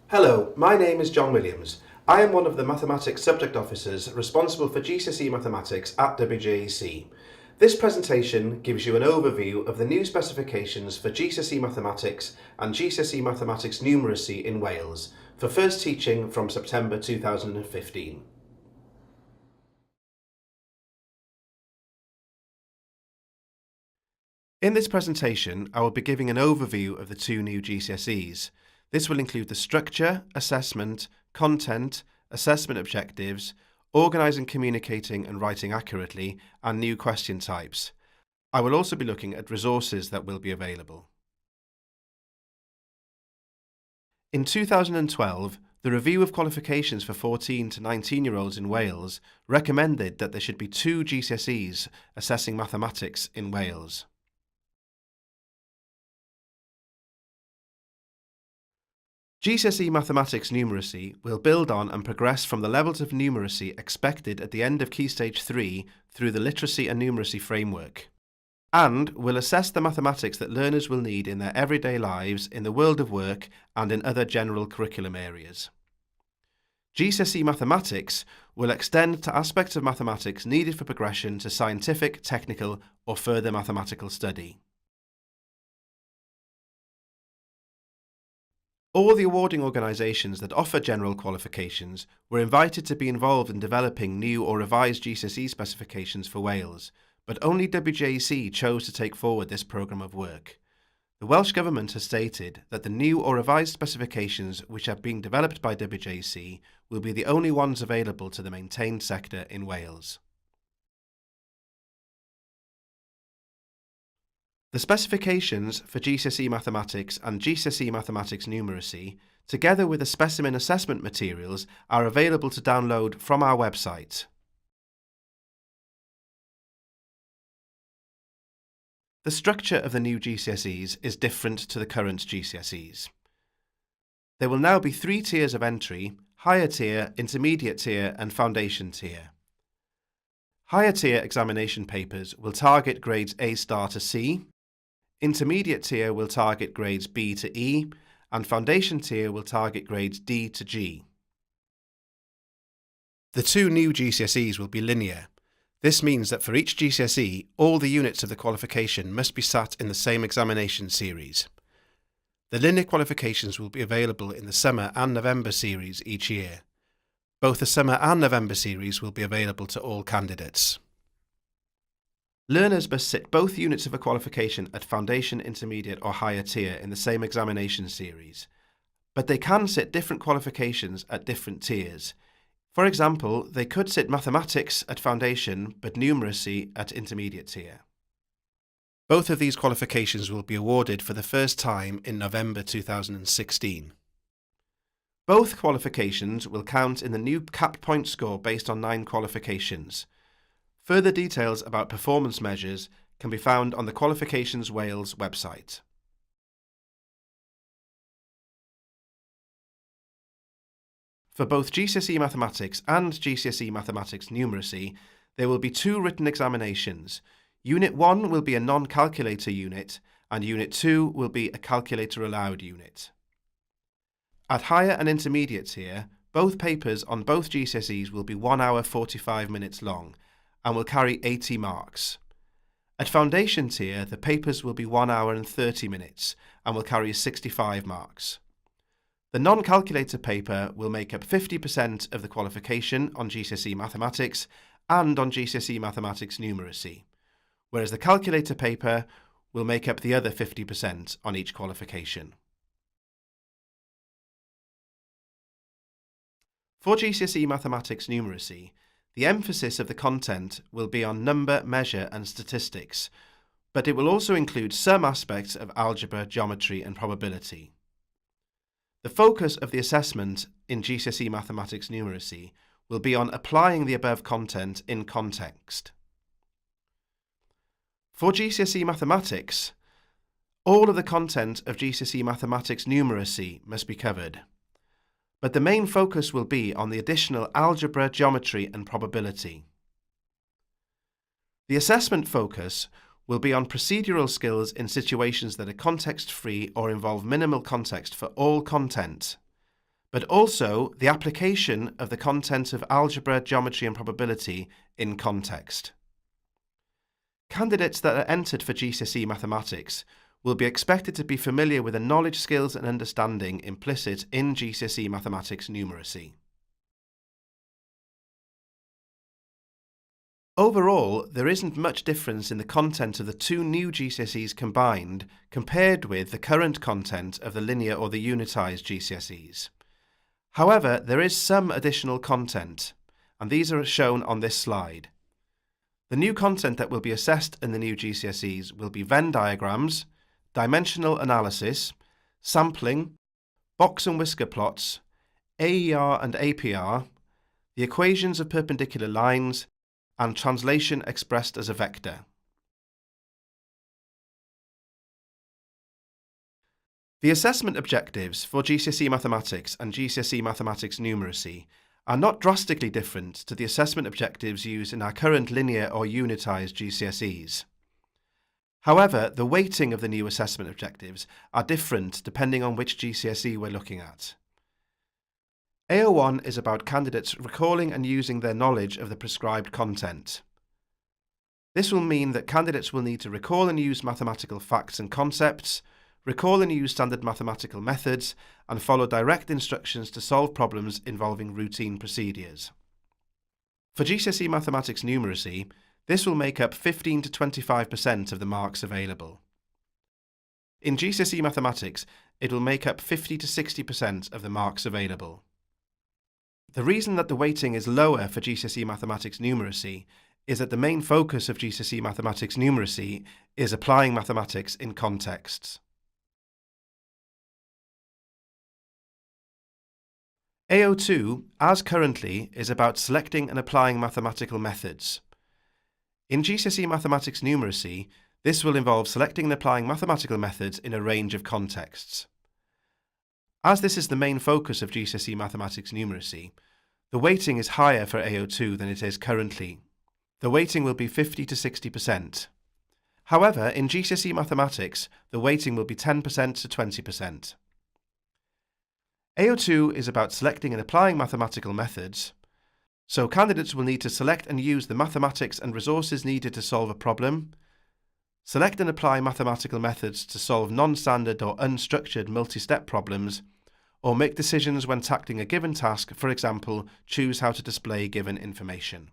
Hello, my name is John Williams. I am one of the Mathematics Subject Officers responsible for GCSE Mathematics at WJEC. This presentation gives you an overview of the new specifications for GCSE Mathematics and GCSE Mathematics Numeracy in Wales for first teaching from September 2015. In this presentation, I will be giving an overview of the two new GCSEs. This will include the structure, assessment, content, assessment objectives, organising, communicating and writing accurately, and new question types. I will also be looking at resources that will be available. In 2012, the Review of Qualifications for 14 to 19-year-olds in Wales recommended that there should be two GCSEs assessing mathematics in Wales. GCSE Mathematics Numeracy will build on and progress from the levels of numeracy expected at the end of Key Stage 3 through the Literacy and Numeracy framework, and will assess the mathematics that learners will need in their everyday lives, in the world of work and in other general curriculum areas. GCSE Mathematics will extend to aspects of mathematics needed for progression to scientific, technical or further mathematical study. All the awarding organisations that offer general qualifications were invited to be involved in developing new or revised GCSE specifications for Wales, but only WJEC chose to take forward this programme of work. The Welsh Government has stated that the new or revised specifications which are being developed by WJEC will be the only ones available to the maintained sector in Wales. The specifications for GCSE Mathematics and GCSE Mathematics Numeracy, together with the Specimen Assessment Materials, are available to download from our website. The structure of the new GCSEs is different to the current GCSEs. There will now be 3 tiers of entry: higher tier, intermediate tier and foundation tier. Higher tier examination papers will target grades A* to C, intermediate tier will target grades B to E, and foundation tier will target grades D to G. The two new GCSEs will be linear. This means that for each GCSE, all the units of the qualification must be sat in the same examination series. The linear qualifications will be available in the summer and November series each year. Both the summer and November series will be available to all candidates. Learners must sit both units of a qualification at foundation, intermediate or higher tier in the same examination series, but they can sit different qualifications at different tiers. For example, they could sit mathematics at foundation but numeracy at intermediate tier. Both of these qualifications will be awarded for the first time in November 2016. Both qualifications will count in the new capped point score based on 9 qualifications. Further details about performance measures can be found on the Qualifications Wales website. For both GCSE Mathematics and GCSE Mathematics Numeracy, there will be 2 written examinations. Unit 1 will be a non-calculator unit, and Unit 2 will be a calculator allowed unit. At higher and intermediate tier, both papers on both GCSEs will be 1 hour 45 minutes long, and will carry 80 marks. At foundation tier, the papers will be 1 hour and 30 minutes and will carry 65 marks. The non-calculator paper will make up 50% of the qualification on GCSE Mathematics and on GCSE Mathematics Numeracy, whereas the calculator paper will make up the other 50% on each qualification. For GCSE Mathematics Numeracy, the emphasis of the content will be on number, measure and statistics, but it will also include some aspects of algebra, geometry and probability. The focus of the assessment in GCSE Mathematics Numeracy will be on applying the above content in context. For GCSE Mathematics, all of the content of GCSE Mathematics Numeracy must be covered, but the main focus will be on the additional algebra, geometry and probability. The assessment focus will be on procedural skills in situations that are context-free or involve minimal context for all content, but also the application of the content of algebra, geometry and probability in context. Candidates that are entered for GCSE Mathematics will be expected to be familiar with the knowledge, skills and understanding implicit in GCSE Mathematics Numeracy. Overall, there isn't much difference in the content of the two new GCSEs combined compared with the current content of the linear or the unitised GCSEs. However, there is some additional content, and these are shown on this slide. The new content that will be assessed in the new GCSEs will be Venn diagrams, dimensional analysis, sampling, box and whisker plots, AER and APR, the equations of perpendicular lines, and translation expressed as a vector. The assessment objectives for GCSE Mathematics and GCSE Mathematics Numeracy are not drastically different to the assessment objectives used in our current linear or unitised GCSEs. However, the weighting of the new assessment objectives are different depending on which GCSE we're looking at. AO1 is about candidates recalling and using their knowledge of the prescribed content. This will mean that candidates will need to recall and use mathematical facts and concepts, recall and use standard mathematical methods, and follow direct instructions to solve problems involving routine procedures. For GCSE Mathematics Numeracy, this will make up 15 to 25% of the marks available. In GCSE Mathematics, it will make up 50 to 60% of the marks available. The reason that the weighting is lower for GCSE Mathematics Numeracy is that the main focus of GCSE Mathematics Numeracy is applying mathematics in contexts. AO2, as currently, is about selecting and applying mathematical methods. In GCSE Mathematics Numeracy, this will involve selecting and applying mathematical methods in a range of contexts. As this is the main focus of GCSE Mathematics Numeracy, the weighting is higher for AO2 than it is currently. The weighting will be 50 to 60%. However, in GCSE Mathematics, the weighting will be 10% to 20%. AO2 is about selecting and applying mathematical methods, so candidates will need to select and use the mathematics and resources needed to solve a problem, select and apply mathematical methods to solve non-standard or unstructured multi-step problems, or make decisions when tackling a given task, for example, choose how to display given information.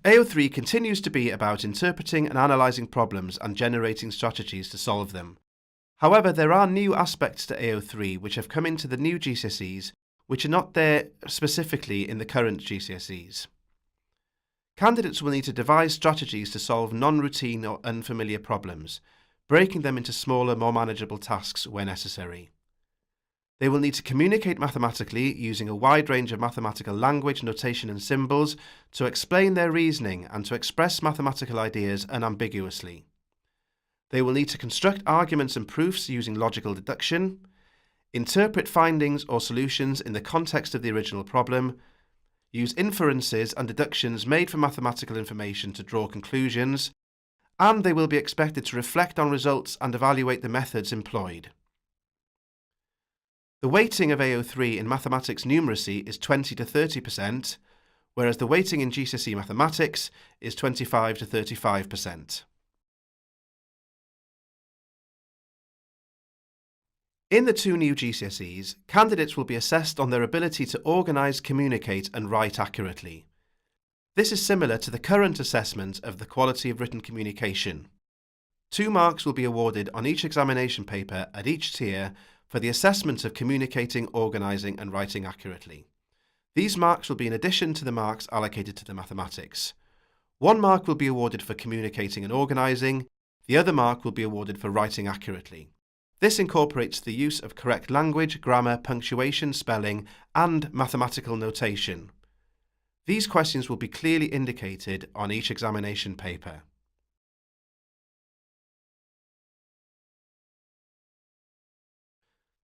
AO3 continues to be about interpreting and analysing problems and generating strategies to solve them. However, there are new aspects to AO3 which have come into the new GCSEs which are not there specifically in the current GCSEs. Candidates will need to devise strategies to solve non-routine or unfamiliar problems, breaking them into smaller, more manageable tasks where necessary. They will need to communicate mathematically using a wide range of mathematical language, notation and symbols to explain their reasoning and to express mathematical ideas unambiguously. They will need to construct arguments and proofs using logical deduction, interpret findings or solutions in the context of the original problem, use inferences and deductions made from mathematical information to draw conclusions, and they will be expected to reflect on results and evaluate the methods employed. The weighting of AO3 in Mathematics Numeracy is 20 to 30%, whereas the weighting in GCSE Mathematics is 25 to 35%. In the two new GCSEs, candidates will be assessed on their ability to organise, communicate and write accurately. This is similar to the current assessment of the quality of written communication. 2 marks will be awarded on each examination paper at each tier for the assessment of communicating, organising and writing accurately. These marks will be in addition to the marks allocated to the mathematics. 1 mark will be awarded for communicating and organising, the other mark will be awarded for writing accurately. This incorporates the use of correct language, grammar, punctuation, spelling and mathematical notation. These questions will be clearly indicated on each examination paper.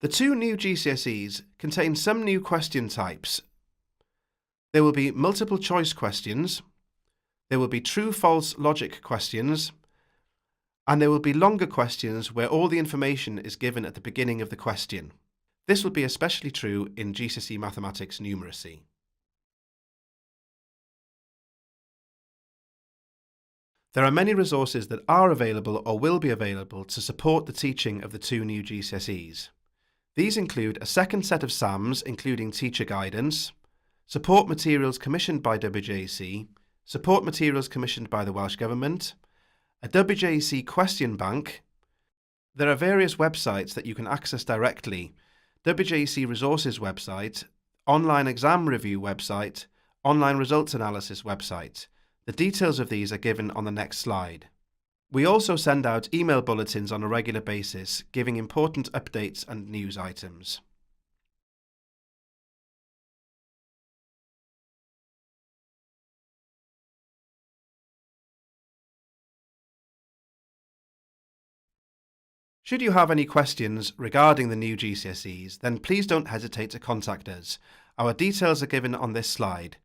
The 2 new GCSEs contain some new question types. There will be multiple choice questions, there will be true-false logic questions, and there will be longer questions where all the information is given at the beginning of the question. This will be especially true in GCSE Mathematics Numeracy. There are many resources that are available or will be available to support the teaching of the two new GCSEs. These include a second set of SAMs including teacher guidance, support materials commissioned by WJEC, support materials commissioned by the Welsh Government, a WJEC question bank. There are various websites that you can access directly: WJEC Resources website, online exam review website, online results analysis website. The details of these are given on the next slide. We also send out email bulletins on a regular basis, giving important updates and news items. Should you have any questions regarding the new GCSEs, then please don't hesitate to contact us. Our details are given on this slide.